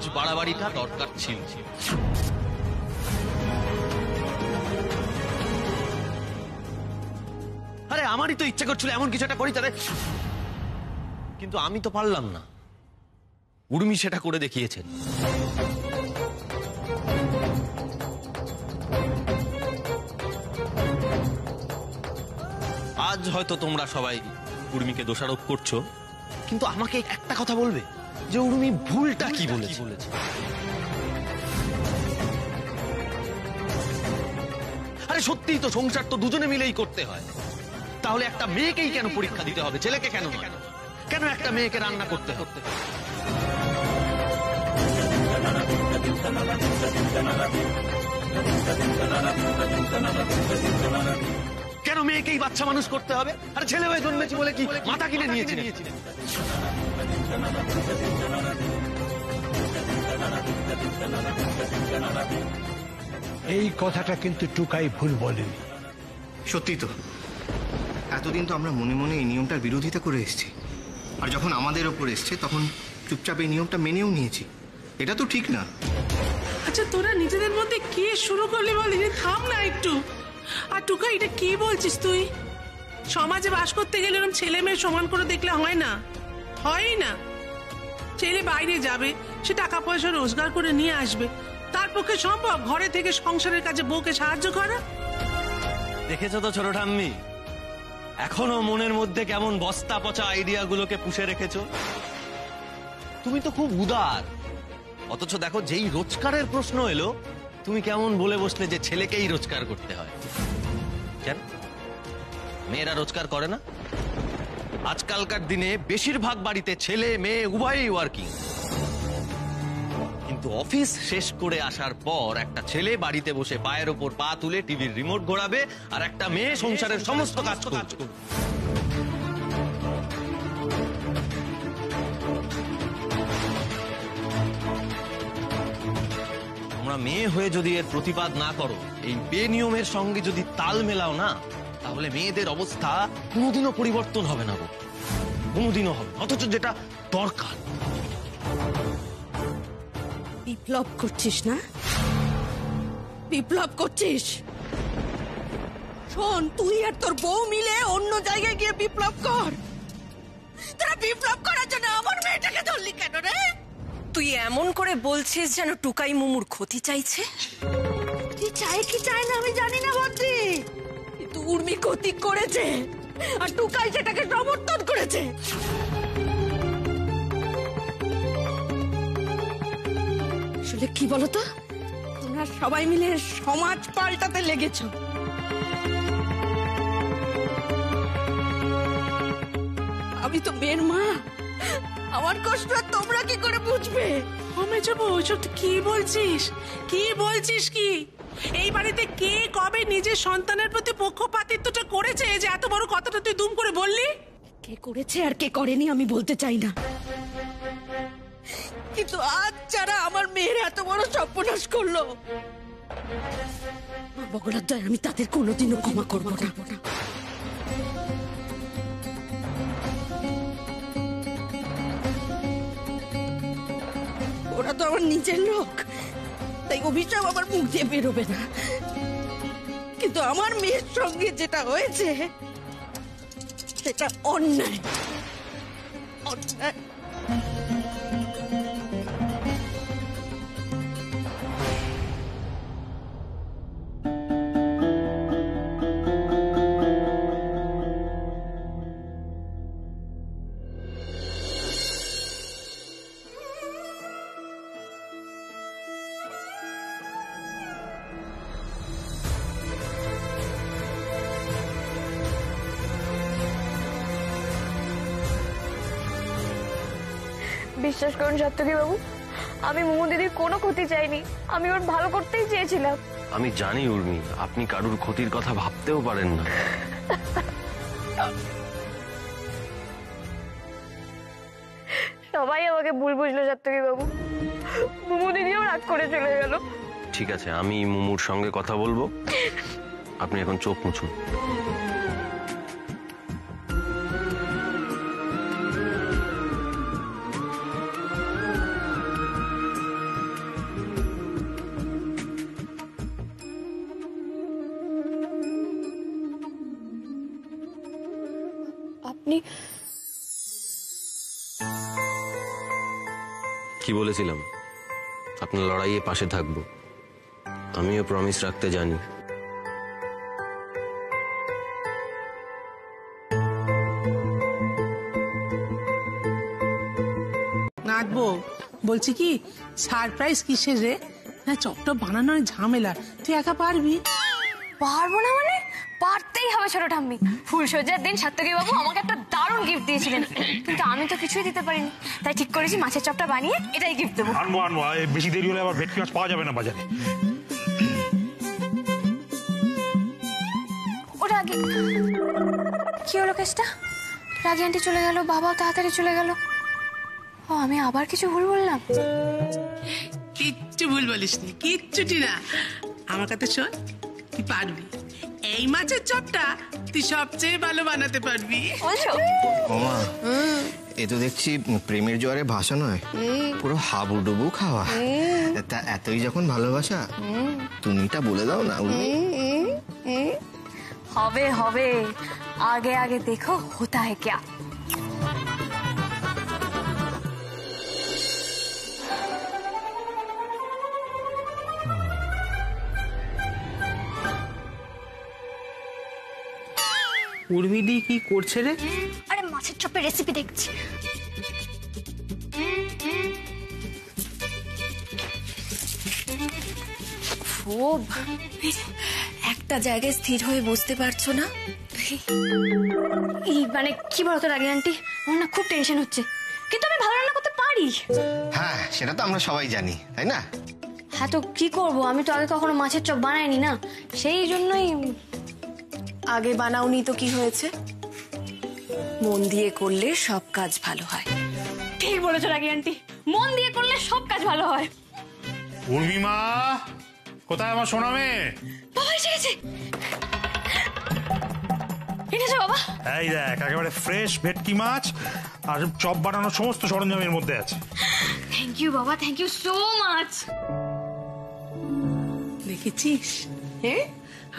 আজ বাড়াবাড়িটা দরকার ছিল। আরে আমারই তো ইচ্ছা করছিল এমন কিছু একটা করি তাহলে, কিন্তু আমি তো পারলাম না। উর্মি সেটা করে দেখিয়েছেন। আজ হয়তো তোমরা সবাই উর্মিকে দোষারোপ করছো, কিন্তু আমাকে একটা কথা বলবে যে উর্মি ভুলটা কি বলেছে? আরে সত্যিই তো সংসার তো দুজনে মিলেই করতে হয়, তাহলে একটা মেয়েকেই কেন পরীক্ষা দিতে হবে, ছেলেকে কেন? কেন একটা মেয়েকে রান্না করতে হবে? কেন মেয়েকেই বাচ্চা মানুষ করতে হবে? আর ছেলে হয়ে জন্মেছি বলে কি মাথা কিনে নিয়েছি? এই কথাটা কিন্তু টুকাই ভুল বলেনি। সত্যি তো, এতদিন তো আমরা মনে মনে এই নিয়মটার বিরোধিতা করে এসেছি, আর যখন আমাদের ওপর এসছে তখন চুপচাপ এই নিয়মটা মেনেও নিয়েছি। এটা তো ঠিক না। আচ্ছা তোরা নিজেদের মধ্যে কি শুরু করলি বলিনি? থাম না একটু। আর টুকা, এটা কি বলছিস তুই? সমাজে বাস করতে গেলে এরকম ছেলে মেয়ে সমান করে দেখলে হয় না, হয় না। ছেলে বাইরে যাবে, সে টাকা পয়সা রোজগার করে নিয়ে আসবে, তার পক্ষে সম্ভব ঘরে থেকে সংসারের কাজে বউকে সাহায্য করা? দেখেছো তো ছোট ঠাম্মি, এখনো মনের মধ্যে কেমন বস্তা পচা আইডিয়া গুলোকে পুষে রেখেছো। তুমি তো খুব উদার, অথচ দেখো যেই রোজগারের প্রশ্ন এলো তুমি কেমন বলে বসলে যে ছেলেকেই রোজগার করতে হয়। কেন মেয়েরা রোজগার করে না? আজকালকার দিনে বেশিরভাগ বাড়িতে ছেলে মেয়ে উভয়ই ওয়ার্কিং, কিন্তু অফিস শেষ করে আসার পর একটা ছেলে বাড়িতে বসে পায়ের ওপর পা তুলে টিভির রিমোট ঘোরাবে, আর একটা মেয়ে সংসারের সমস্ত কাজ করবে। তোমরা মেয়ে হয়ে যদি এর প্রতিবাদ না করো, এই বেনিয়মের সঙ্গে যদি তাল মেলাও না, তাহলে মেয়েদের অবস্থা কোনোদিনও পরিবর্তন হবে না, কোনোদিনও হবে। অথচ যেটা দরকার। বিপ্লব করছিস না? বিপ্লব করছিস? শোন, তুই আর তোর বউ মিলে অন্য জায়গায় গিয়ে বিপ্লব কর। তোরা বিপ্লব করার জন্য আমার মেয়েটাকে ধরলি কেন রে? তুই এমন করে বলছিস যেন টুকাই মুমুর ক্ষতি চাইছে। কি চায় কি চায় না আমি জানি না বদ্রি, কিন্তু উর্মি ক্ষতি করেছে আর টুকাই সেটাকে সমর্থন করেছে। আসলে কি বলতো, তোমরা সবাই মিলে সমাজ পাল্টাতে লেগেছো। আমি তো মেয়ের মা, আমার কষ্ট তোমরা কি করে বুঝবে? যাবো ওইসব কি বলছিস? কি বলছিস? কি এই বাড়িতে কে কবে নিজের সন্তানের প্রতি পক্ষপাতিত্বটা করেছে যে এত বড় কথাটা তুই দুম করে বললি? কে করেছে আর কে করেনি আমি বলতে চাই না, কিন্তু আজ যারা আমার মেয়ের এত বড় সর্বনাশ করলো, বগলার দয় আমি তাদের কোনোদিনও ক্ষমা করবো না। ওরা তো আমার নিজের লোক, তাই অভিশাপ আমার মুখ দিয়ে বেরোবে না, কিন্তু আমার মেয়ের সঙ্গে যেটা হয়েছে সেটা অন্যায়, অন্যায়। বিশ্বাস করুন সাত্তকী বাবু, আমি মুমু দিদির কোনো ক্ষতি চাইনি, আমি ওর ভালো করতেই চেয়েছিলাম। আমি জানি উর্মি, আপনি কারুর ক্ষতির কথা ভাবতেও পারেন না। সবাই আমাকে ভুল বুঝলো সাত্তকী বাবু, মুমু দিদিও রাগ করে চলে গেল। ঠিক আছে, আমি মুমুর সঙ্গে কথা বলবো, আপনি এখন চোখ মুছুন। আপনি কি বলেছিলাম আপনার লড়াইয়ে পাশে থাকবো, আমিও প্রমিস রাখতে জানি। নাচবো বলছি কি সারপ্রাইজ কিসের রে? হ্যাঁ চপটপ বানানো অনেক ঝামেলা, তুই একা পারবি? পারবো না মানে? পারতেই হবে ছোট ঠাম্মি। ফুলসজ্জার দিন সাত্তকী বাবু আমাকে একটা দারুণ গিফট দিয়েছিলেন, কিন্তু আমি তো কিছুই দিতে পারিনি। তাই ঠিক করেছি মাছের চপটা বানিয়ে এটাই গিফট দেবো। আনবো বেশি দেরি হলে আবার ভেটকি মাছ পাওয়া যাবে না বাজারে। ওটা আগে কি হলো কেসটা? রাগি আন্টি চলে গেল, বাবাও তাড়াতাড়ি চলে গেল। ও আমি আবার কিছু ভুল বললাম? কিচ্ছু ভুল বলিসনি, কিচ্ছুটি না। আমার কথা শোন, তুই পারবি। এই মাছের চপটা তুই সবচেয়ে ভালো বানাতে পারবি। বলছো? ওমা, এ তো দেখছি প্রেমের জোয়ারে ভাষা নয়, পুরো হাবুডুবু খাওয়া। তা এতই যখন ভালোবাসা, তুমিটা বলে দাও না। হবে হবে, আগে আগে দেখো হোতা है क्या। উর্মিদি কি করছে রে? আরে মাছের চপের রেসিপি দেখছি। খুব একটা জায়গায় স্থির হয়ে বসতে পারছো না? এই মানে কি বলতো রাগি আন্টি, আমার না খুব টেনশন হচ্ছে, কিন্তু আমি ভালো রান্না করতে পারি। হ্যাঁ, সেটা তো আমরা সবাই জানি, তাই না? হ্যাঁ তো কি করব, আমি তো আগে কখনো মাছের চপ বানাইনি না, সেই জন্যই। আগে বানাওনি তো কি হয়েছে? মন দিয়ে করলে সব কাজ ভালো হয়। ঠিক বলেছো রাগি আন্টি, মন দিয়ে করলে সব কাজ ভালো হয়। উর্মিমা, কোথায় আমার সোনা মেয়ে? বাবা এসে গেছে। এনেছো বাবা? এই দেখ, একেবারে ফ্রেশ ভেটকি মাছ আর চপ বানানোর সমস্ত সরঞ্জামের মধ্যে আছে। থ্যাংক ইউ বাবা, থ্যাংক ইউ সো মাচ। দেখেছিস হ্যাঁ,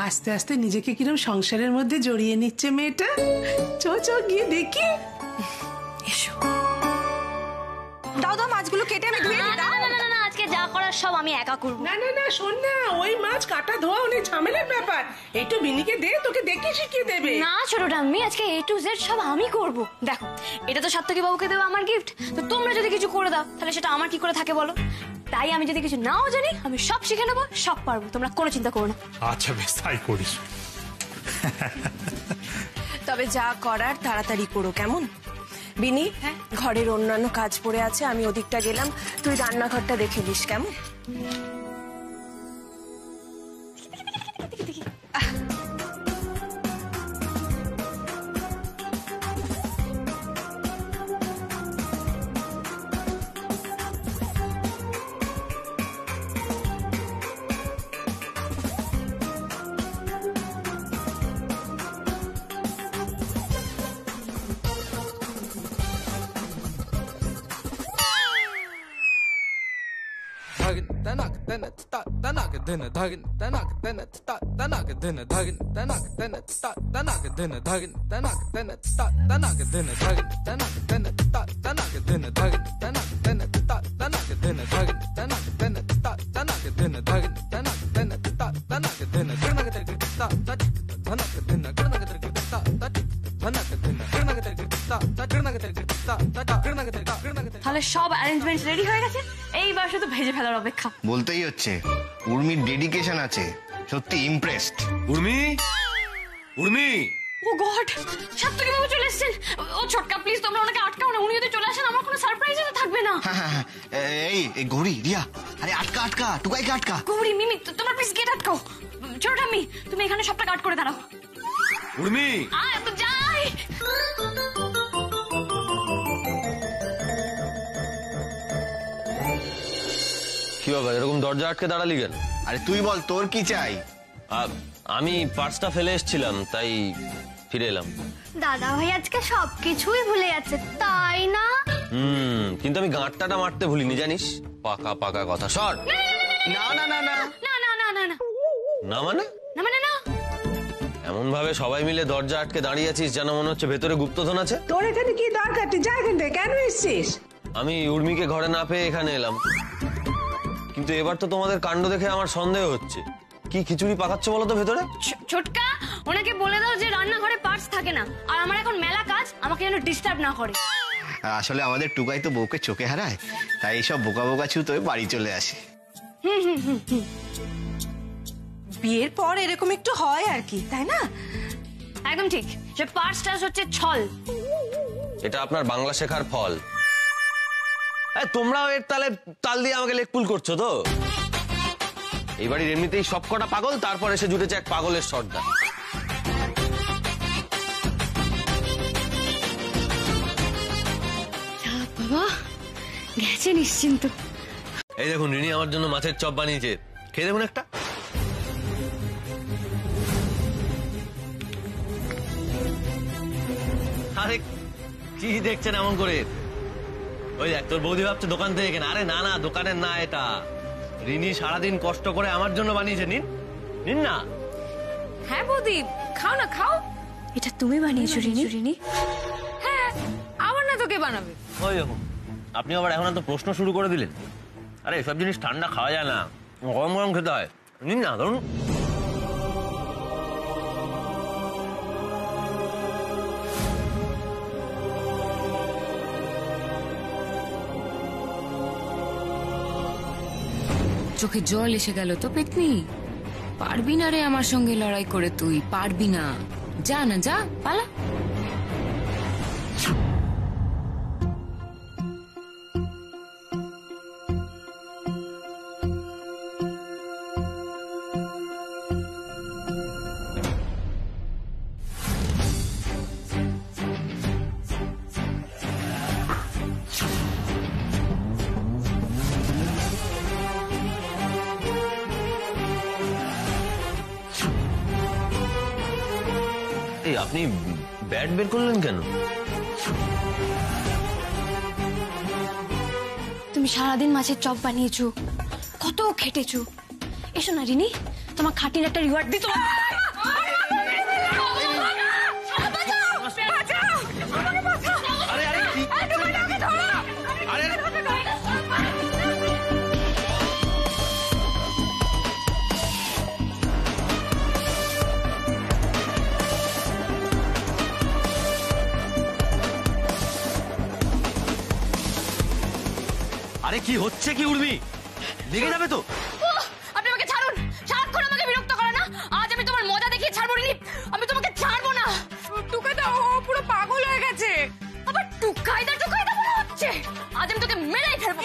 আস্তে আস্তে নিজেকে কিরম সংসারের মধ্যে জড়িয়ে নিচ্ছে মেয়েটা। চ গিয়ে দেখি। এসো, দাও দাও মাছগুলো কেটে আমি ধুয়ে দিই। না আজকে যা করার সব আমি একা করব। না শোন না, ওই মাছ কাটা ধোয়া অনেক ঝামেলার ব্যাপার। একটু বিনিকে দে, তোকে দেখে শিখিয়ে দেবে। না ছোট ঠাম্মি, আজকে A to Z সব আমি করব। দেখো এটা তো সাত্তকী বাবুকে দেবো আমার গিফট, তো তোমরা যদি কিছু করে দাও তাহলে সেটা আমার কি করে থাকে বলো? তাই আমি যদি কিছু নাও জানি আমি সব শিখে নেবো, সব পারবো, তোমরা কোনো চিন্তা করো না। আচ্ছা বেশ, তাই করিস। তবে যা করার তাড়াতাড়ি করো, কেমন? বিনি, ঘরের অন্যান্য কাজ পড়ে আছে, আমি ওদিকটা গেলাম, তুই রান্নাঘরটা দেখে নিস, কেমন? তাহলে সব অ্যারেঞ্জমেন্ট রেডি হয়ে গেছে, এইবার শুধু ভেজে ফেলার অপেক্ষা। বলতেই হচ্ছে, উর্মির ডেডিকেশন আছে, সত্যি ইমপ্রেসড। উর্মি, ও গড, সাত্তকী বাবু চলে এসেছেন। ও ছটকা প্লিজ তোমরা ওনাকে আটকাও না, উনি যদি চলে আসেন আমার কোনো সারপ্রাইজও তো থাকবে না। হ্যাঁ, এই গৌরী, রিয়া, আরে আটকা, টুকাইকে আটকা। গৌরী, মিমি, তোমরা প্লিজ গেট আটকাও। ছোট ঠাম্মি তুমি এখানে সবটা কাট করে দাঁড়াও। উর্মি, আয় তো যাই। কি বাবা এরকম দরজা আটকে দাঁড়ালি কেন? আরে তুই বল, তোর কি চাই? আমি পার্সটা ফেলে এসেছিলাম, তাই ফিরে এলাম। দাদা ভাই আজকে সবকিছুই ভুলে যাচ্ছে, তাই না? কিন্তু আমি গাঁটটা মারতে ভুলিনি, জানিস? পাকা কথা। সর। না। না না না না না না মানে? না মানে না। এমন ভাবে সবাই মিলে দরজা আটকে দাঁড়িয়ে আছিস যেন মনে হচ্ছে ভেতরে গুপ্তধন আছে। তোর এখানে কি দরকার? তুই যা এখান থেকে, কেন এসছিস? আমি উর্মিকে ঘরে না পেয়ে এখানে এলাম, কিন্তু এবার তো তোমাদের কাণ্ড দেখে আমার সন্দেহ হচ্ছে। কি খিচুড়ি পাকাচ্ছ বলো তো ভেতরে? ছোটকা, ওনাকে বলে দাও যে রান্নাঘরে পার্টস থাকে না, আর আমার এখন মেলা কাজ, আমাকে যেন ডিস্টার্ব না করে। আসলে আমাদের টুকাই তো বউকে চোখে হারায়, তাই এইসব বোকা বোকা ছুতোয় বাড়ি চলে আসে। বিয়ের পর এরকম একটু হয় আর কি, তাই না? একদম ঠিক, যে পার্টসটা হচ্ছে ছল। এটা আপনার বাংলা শেখার ফল। তোমরাও এর তাল দিয়ে আমাকে লেকপুল করছো তো। এই বাড়ির এমনিতেই সব কটা পাগল, তারপর এসে জুটেছে এক পাগলের সর্দার। বাবা গেছে নিশ্চিন্ত। এই দেখুন রিনি আমার জন্য মাছের চপ বানিয়েছে, খেয়ে দেখুন একটা। আরে কি দেখছেন এমন করে? ওই দেখ তোর বৌদি ভাবছে দোকান থেকে কেনা। আরে না না, দোকানের না এটা। রিনি সারাদিন কষ্ট করে আমার জন্য বানিয়েছে। নিন নিন না। হ্যাঁ বৌদি, খাও না খাও। এটা তুমি বানিয়েছো রিনি? হ্যাঁ, আমার না তোকে বানাবে। ওই দেখুন, আপনি আবার এখন তো প্রশ্ন শুরু করে দিলেন। আরে এসব জিনিস ঠান্ডা খাওয়া যায় না, গরম গরম খেতে হয়। নিন না, ধরুন। চোখে জল এসে গেল তো পেতনি। পারবি না রে আমার সঙ্গে লড়াই করে, তুই পারবি না। যা না, যা পালা। এই আপনি ব্যাট বের করলেন কেন? তুমি সারাদিন মাছের চপ বানিয়েছো, কত খেটেছো। এসো না রিনি, তোমার খাটির একটা রিওয়ার্ড দিই। আরে কি হচ্ছে কি উর্মি? লেগে যাবে তো। আপনি আমাকে ছাড়ুন, সারাক্ষণ আমাকে বিরক্ত করে না। আজ আমি তোমার মজা দেখিয়ে ছাড়বো রিনি, আমি তোমাকে ছাড়বো না। টুকাইদা ও পুরো পাগল হয়ে গেছে। আবার টুকাইদা বলা হচ্ছে। আজ আমি তোকে মেরেই ফেলবো।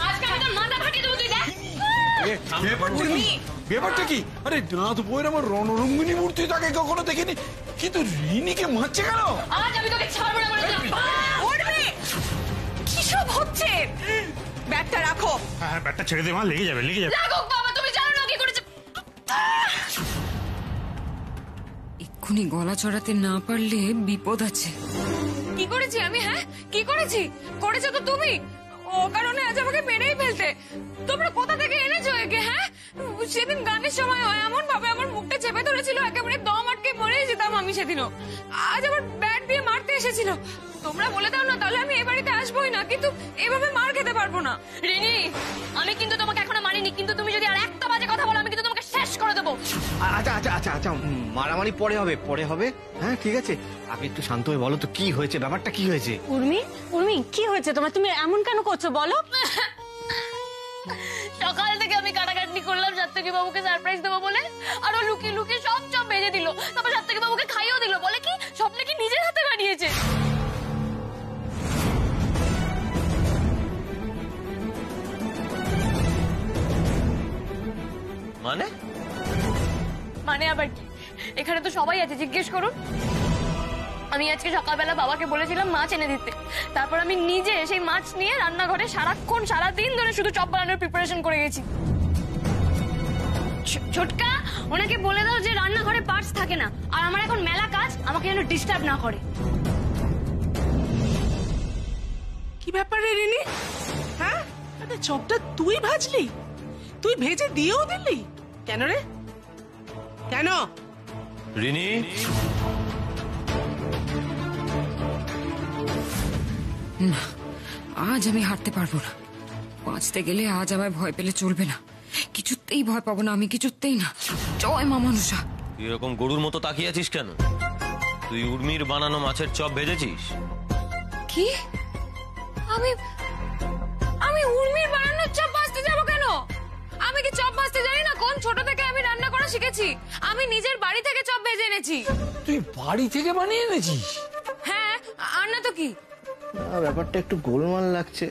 আজকে আমি তোর মাথা ফাটিয়ে দেবো, তুই দেখ। ব্যাপারটা কি? আরে নাথ বইয়ের আমার রণরঙ্গিনী মূর্তি তাকে কখনো দেখিনি, কিন্তু রিনিকে মারছে কেন? আজ আমি তোকে ছাড়বো না বলে দিলাম। কি সব হচ্ছে? ব্যাগটা রাখো। হ্যাঁ ব্যাটটা ছেড়ে দে মা, লেগে যাবে লেগে যাবে। লাগুক বাবা, তুমি জানো না কি করেছে। এক্ষুনি গলা চড়াতে না পারলে বিপদ আছে। কি করেছি আমি? হ্যাঁ কি করেছি? করেছো তো তুমি। ও কারণে আজ আমাকে মেরেই ফেলতে। তোমরা কোথা থেকে এনেছো একে? হ্যাঁ, সেদিন গানের সময় এমন ভাবে আমার মুখটা চেপে ধরেছিল, একেবারে দম আটকে মরে যেতাম আমি সেদিনও। আজ আবার ব্যাট দিয়ে মারতে এসেছিল। তোমরা বলে দাও না, তাহলে আমি এই বাড়িতে আসবোই না, কিন্তু এভাবে মার খেতে পারবো না। রিনি, আমি কিন্তু তোমাকে এখনো মারিনি, কিন্তু তুমি যদি আর একটা বাজে কথা বলো আমি কিন্তু তোমাকে শেষ করে দেবো। আচ্ছা আচ্ছা আচ্ছা আচ্ছা, মারামারি পরে হবে। হ্যাঁ ঠিক আছে, আপনি একটু শান্ত হয়ে বলো তো কি হয়েছে, ব্যাপারটা কি হয়েছে? উর্মি কি হয়েছে তোমার? তুমি এমন কেন করছো বলো? সকাল থেকে আমি কাটাকাটি করলাম সাত্তকী বাবুকে সারপ্রাইজ দেবো বলে, আর ও লুকিয়ে লুকিয়ে সব চপ ভেজে দিল। তারপর সাত্তকী বাবুকে খাইয়েও দিল, বলে কি সব নাকি নিজের হাতে বানিয়েছে। মানে আবার কি? এখানে তো সবাই আছে, জিজ্ঞেস করুন। আমি আজকে সকালবেলা বাবাকে বলেছিলাম মাছ এনে দিতে, তারপর আমি নিজে সেই মাছ নিয়ে রান্নাঘরে সারাদিন ধরে শুধু চপ বানানোর প্রিপারেশন করে গেছি। ছোটকা, ওনাকে বলে দাও যে রান্নাঘরে পার্টস থাকে না, আর আমার এখন মেলা কাজ, আমাকে যেন ডিস্টার্ব না করে। কি ব্যাপারে রিনি? হ্যাঁ, আরে চপটা তুই ভাজলি? তুই ভেজে দিয়েও দিলি কেন রে? কেন? রিনি, না, আজ আমি হারতে পারবো না। বাঁচতে গেলে আজ আমায় ভয় পেলে চলবে না। কিছুতেই ভয় পাবো না আমি, কিছুতেই না। জয় মা মনসা। তুই এরকম গরুর মতো তাকিয়ে আছিস কেন? তুই উর্মির বানানো মাছের চপ ভেজেছিস? কি? আমি আমি উর্মির বানানোর চপ ভাজতে যাবো কেন? আমি কি চপ ভাজতে জানি না? কোন ছোট থেকে আমি রান্না করা শিখেছি? আমি নিজের বাড়ি থেকে চপ ভেজে এনেছি। তুই বাড়ি থেকে বানিয়ে এনেছিস? হ্যাঁ, আর না তো কি। ব্যাপারটা একটু গোলমাল লাগছে।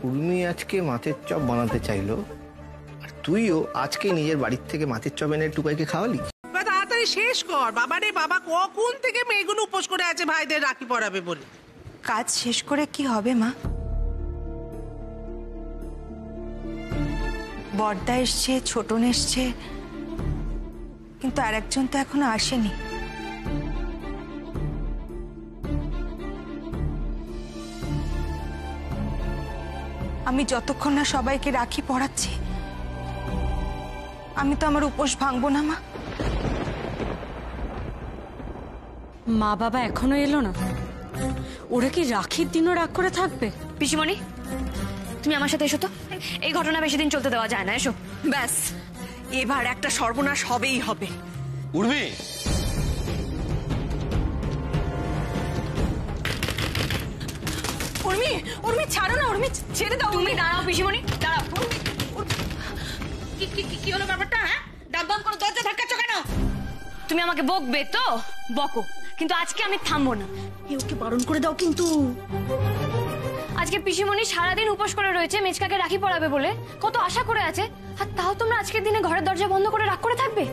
উর্মি আজকে মাছের চপ বানাতে চাইলো, আর তুইও আজকে নিজের বাড়ির থেকে মাছের চপ এনে টুকাইকে খাওয়ালি। তাড়াতাড়ি শেষ কর। বাবা রে বাবা, কখন থেকে মেয়েগুলো উপোস করে আছে ভাইদের রাখি পরাবে বলে। কাজ শেষ করে কি হবে মা? বড়দা এসছে, ছোটন এসছে, কিন্তু আর একজন তো এখনো আসেনি। আমি যতক্ষণ না সবাইকে রাখি পরাচ্ছি, আমি তো আমার উপোস ভাঙবো না মা। মা বাবা এখনো এলো না? ওরা কি রাখির দিনও রাগ করে থাকবে? পিসিমণি, তুমি আমার সাথে এসো তো। এই ঘটনা বেশি দিন চলতে দেওয়া যায় না, এসো। ব্যাস, এবার একটা সর্বনাশ হবেই হবে। উর্মি, উর্মি, উর্মি ছাড়ো না, উর্মি ছেড়ে দাও। তুমি দাঁড়াও পিসিমণি, দাঁড়াও। কি হলো ব্যাপারটা? হ্যাঁ, ডাক বন্ধ করে দরজা ধাক্কাচ্ছ কেন? তুমি আমাকে বকবে তো বকো, কিন্তু আজকে আমি থামবো না। ওকে বারণ করে দাও কিন্তু। আজকে পিসিমণি সারাদিন উপোস করে রয়েছে মেচকাকে রাখি পরাবে বলে, কত আশা করে আছে, আর তাও তোমরা আজকের দিনে ঘরের দরজা বন্ধ করে রাগ করে থাকবে?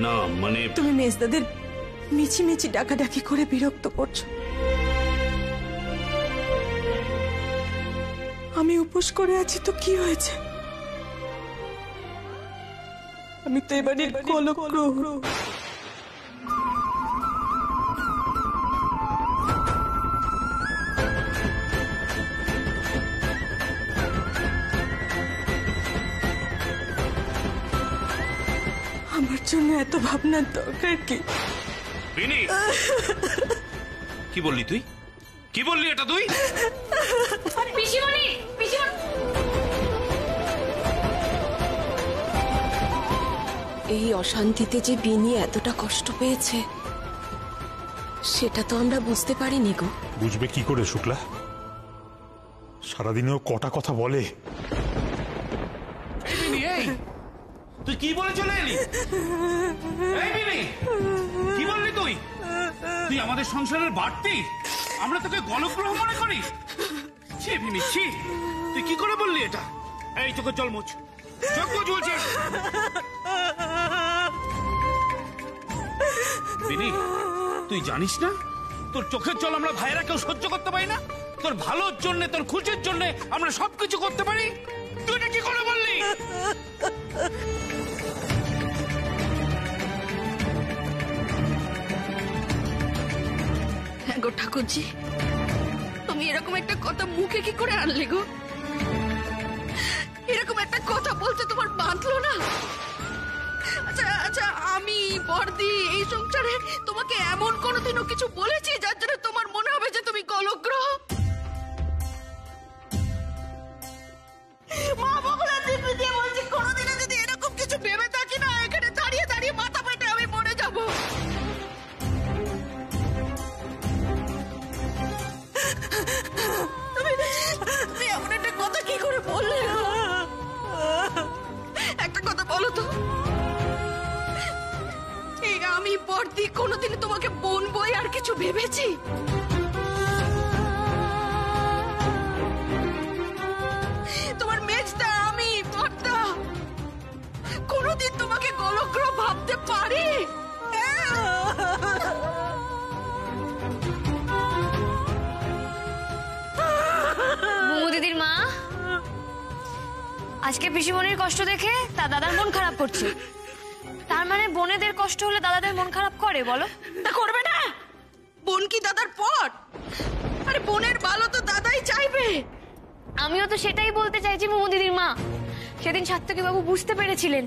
না মানে তুমি মেজদাদের মিছি মিছি ডাকাডাকি করে বিরক্ত করছো। আমি উপোস করে আছি তো কি হয়েছে? আমি তো এবারে কলঙ্ক। আমার জন্য এত ভাবনার দরকার কি? বিনি, কি বললি তুই? কি বললি এটা তুই? পিসিমণি, পিসিমণি। এই অশান্তিতে যে বিনি এতটা কষ্ট পেয়েছে সেটা তো আমরা বুঝতে পারিনি গো। বুঝবে কি করে শুক্লা? সারাদিনেও কটা কথা বলে। এই বিনি, এই তুই কি বলে চলে এলি? এই বিনি, কি বললি তুই? তুই আমাদের সংসারের বাড়তি, আমরা তোকে গলগ্রহ মনে করি? ছি বিনি, ছি, তুই কি করে বললি এটা? এই তোকে জল মোচ, চোখ মোচ বলছে। বিনি, তুই জানিস না তোর চোখের জল আমরা ভাইয়েরা কেউ সহ্য করতে পারি না? তোর ভালোর জন্য, তোর খুশির জন্য আমরা সবকিছু করতে পারি, তুই এটা কি করে বললি? হ্যাঁ গো ঠাকুরজি, তুমি এরকম একটা কথা মুখে কি করে আনলে গো? এরকম একটা কথা বলতে তোমার বাঁধলো না? আচ্ছা আচ্ছা, আমি বর্দি এই সংসারে তোমাকে এমন কোনোদিনও কিছু বলেছি যার জন্য তোমার মনে হবে যে তুমি কলগ্রহ? মা বগুলা দিব্যি দিয়ে বলছি, কোনোদিনও যদি এরকম কিছু ভেবে থাকি না, এখানে দাঁড়িয়ে দাঁড়িয়ে মাথা পেটে আমি মরে যাব। তুমি এমন একটা কথা কি করে বললে? একটা কথা বলো তো, এই আমি বর্দি কোনোদিন তোমাকে বোন বই আর কিছু ভেবেছি? তোমার মেজদা, আমি বর্দা কোনোদিন তোমাকে গলগ্রহ ভাবতে পারি? বুমু দিদির মা, আজকে পিসিমণির কষ্ট দেখে তা দাদার মন খারাপ করছে। তার মানে বোনেদের কষ্ট হলে দাদাদের মন খারাপ করে বলো? তা করবে না? বোন কি দাদার পট? আরে বোনের ভালো তো দাদাই চাইবে। আমিও তো সেটাই বলতে চাইছি মোমো দিদির মা। সেদিন সাত্তকী বাবু বুঝতে পেরেছিলেন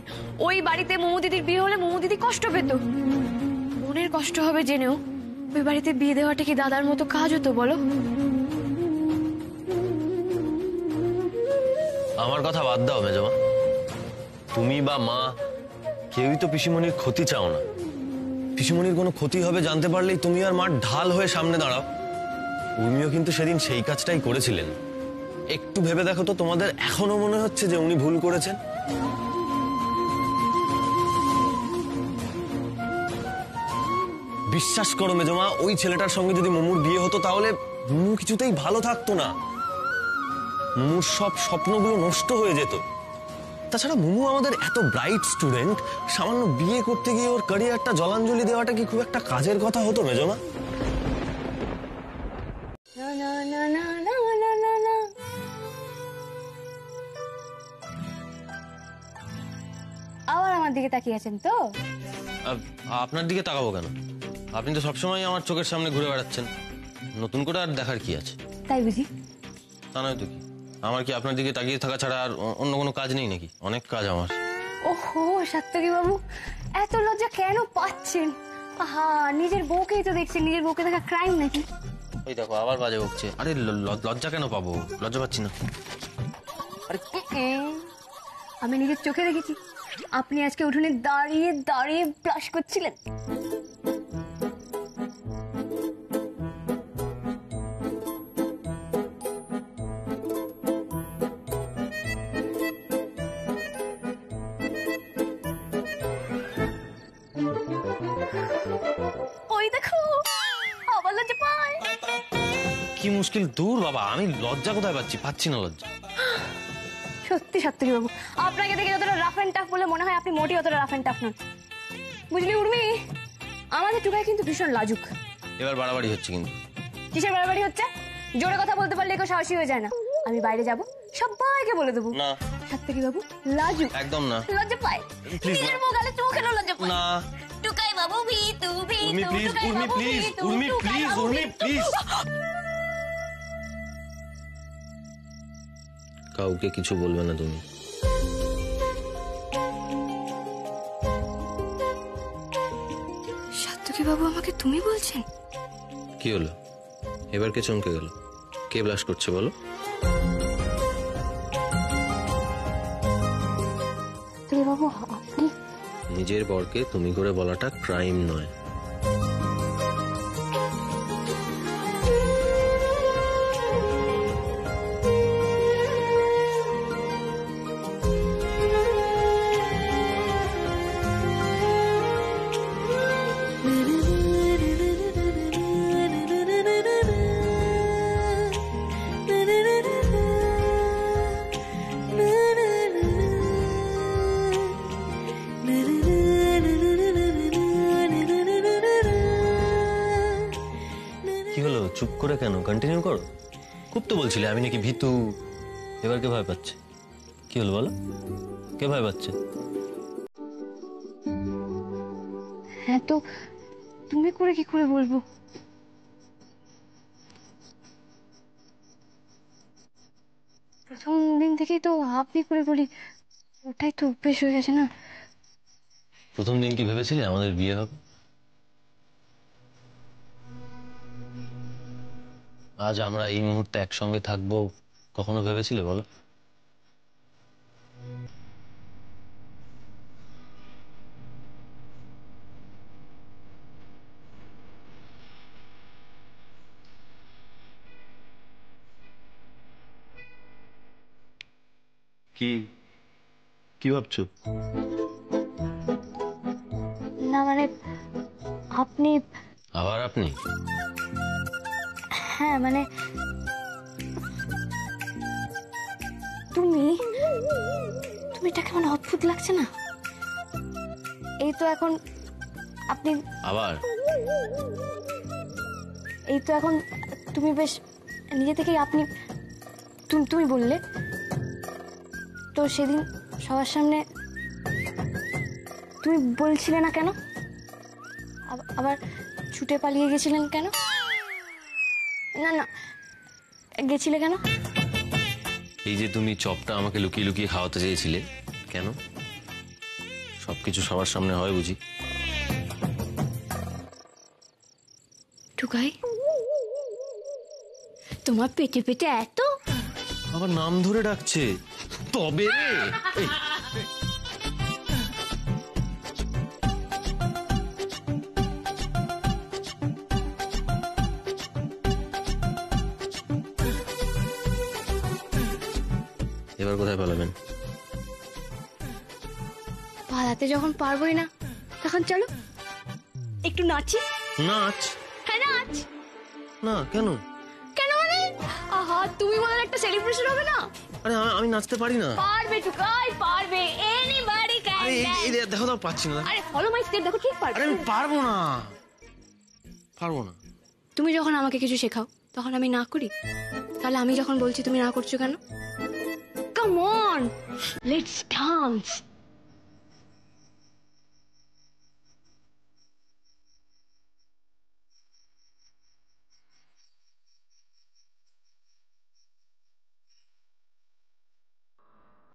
ওই বাড়িতে মোমো দিদির বিয়ে হলে মোমো দিদি কষ্ট পেত। বোনের কষ্ট হবে জেনেও ওই বাড়িতে বিয়ে দেওয়াটা কি দাদার মতো কাজ হতো বলো? আমার কথা বাদ দাও মেজমা, তুমি বা মা কেউই তো পিসিমণির ক্ষতি চাও না। পিসিমণির কোনো ক্ষতি হবে জানতে পারলেই তুমি আর মা ঢাল হয়ে সামনে দাঁড়াও। উর্মিও কিন্তু সেদিন সেই কাজটাই করেছিলেন। একটু ভেবে দেখো তো, তোমাদের এখনো মনে হচ্ছে যে উনি ভুল করেছেন? বিশ্বাস করো মেজমা, ওই ছেলেটার সঙ্গে যদি মোমুর বিয়ে হতো তাহলে মোমু কিছুতেই ভালো থাকতো না। মোমুর সব স্বপ্নগুলো নষ্ট হয়ে যেত। তাছাড়া মোমু আমাদের এত ব্রাইট স্টুডেন্ট, সামান্য বিয়ে করতে গিয়ে ওর ক্যারিয়ারটা জলাঞ্জলি দেওয়াটা কি খুব একটা কাজের কথা হতো মেজমা? আবার আমার দিকে তাকিয়ে আছেন তো? আপনার দিকে তাকাবো কেন? আপনি তো সবসময় আমার চোখের সামনে ঘুরে বেড়াচ্ছেন, নতুন করে আর দেখার কি আছে? তাই বুঝি? তা নয় তো কি, আমার কি আপনার দিকে তাকিয়ে থাকা ছাড়া আর অন্য কোনো কাজ নেই নাকি? অনেক কাজ আমার। ওহো সাত্তকী বাবু, এত লজ্জা কেন পাচ্ছেন? আহা, নিজের বউকেই তো দেখছেন, নিজের বউকে দেখা ক্রাইম নাকি? ওই দেখো আবার বাজে বকছে। আরে লজ্জা কেন পাবো? লজ্জা পাচ্ছি না। আমি নিজের চোখে দেখেছি আপনি আজকে উঠোনে দাঁড়িয়ে দাঁড়িয়ে ব্রাশ করছিলেন। ওই দেখো আবার লজ্জা পায়। কি মুশকিল! দূর বাবা, আমি লজ্জা কোথায় পাচ্ছি? পাচ্ছি না লজ্জা। সত্যি সাত্তকী বাবু, আপনাকে দেখে যতটা রাফ এন্ড টাফ বলে মনে হয় আপনি মোটেই অতটা রাফ এন্ড টাফ নন। বুঝলি উর্মি, আমাদের টুকাই কিন্তু ভীষণ লাজুক। এবার বাড়াবাড়ি হচ্ছে কিন্তু। কিসের বাড়াবাড়ি হচ্ছে? জোরে কথা বলতে পারলে কেউ সাহসী হয়ে যায় না। আমি বাইরে যাব, সবাইকে বলে দেবো না সাত্তকী বাবু লাজুক। একদম না। লজ্জা পায়, নিজের বউ গালে চুমু খেলেও লজ্জা পায় না। টুকাই বাবু ভিতু ভিতু। Urmi please, Urmi please, Urmi please, Urmi please. কাউকে কিছু বলবে না তুমি। সাত্তকী বাবু আমাকে তুমি বলছেন? কি হলো এবার? কে চমকে গেল? কে ব্লাশ করছে বলো? সাত্তকী বাবু আপনি? নিজের বরকে তুমি করে বলাটা ক্রাইম নয়। চুপ করে কেন? কন্টিনিউ করো। খুব তো বলছিলে আমি নাকি ভীতু। এবার কে ভয় পাচ্ছে? কি হলো বলো? কে ভয় পাচ্ছে? হ্যাঁ তো তুমি করে কি করে বলবো? প্রথম দিন থেকেই তো আপনি করে বলি, ওটাই তো অভ্যেস হয়ে গেছে না। প্রথম দিন কি ভেবেছিলে আমাদের বিয়ে হবে? আজ আমরা এই মুহূর্তে একসঙ্গে থাকবো, কখনো ভেবেছিলে বলো? কি কি ভাবছো? না মানে আপনি। আবার আপনি? হ্যাঁ মানে তুমি এটা কেমন অদ্ভুত লাগছে না? এই তো এখন আপনি আবার এই তো এখন তুমি বেশ নিজে থেকেই আপনি তুমি বললে তো সেদিন সবার সামনে তুমি বলছিলে না কেন? আবার ছুটে পালিয়ে গেছিলেন কেন? না না, গেছিলে কেন? এই যে তুমি চপটা আমাকে লুকিয়ে লুকিয়ে খাওয়াতে চেয়েছিলে, কেন? সবকিছু সবার সামনে হয় বুঝি? টুকাই, তোমার পেটে পেটে এত? আবার নাম ধরে ডাকছে, তবে রে। এই, এবার কোথায় পালাবেন? পালাতে যখন পারবোই না, তখন চলো একটু নাচি। নাচ? হ্যাঁ নাচ। না, কেন? কেন মানে? আহা, তুমি বলার একটা সেলিব্রেশন হবে না? আরে আমি নাচতে পারি না। পারবে টুকাই, পারবে। Anybody can. আরে এই দেখো তো, পাচ্ছি না। আরে ফলো মাই স্টেপ, দেখো ঠিক পারবে। আরে আমি পারবো না, পারবো না। তুমি যখন আমাকে কিছু শেখাও তখন আমি না করি, তাহলে আমি যখন বলছি তুমি না করছো কেন? Come on, let's dance.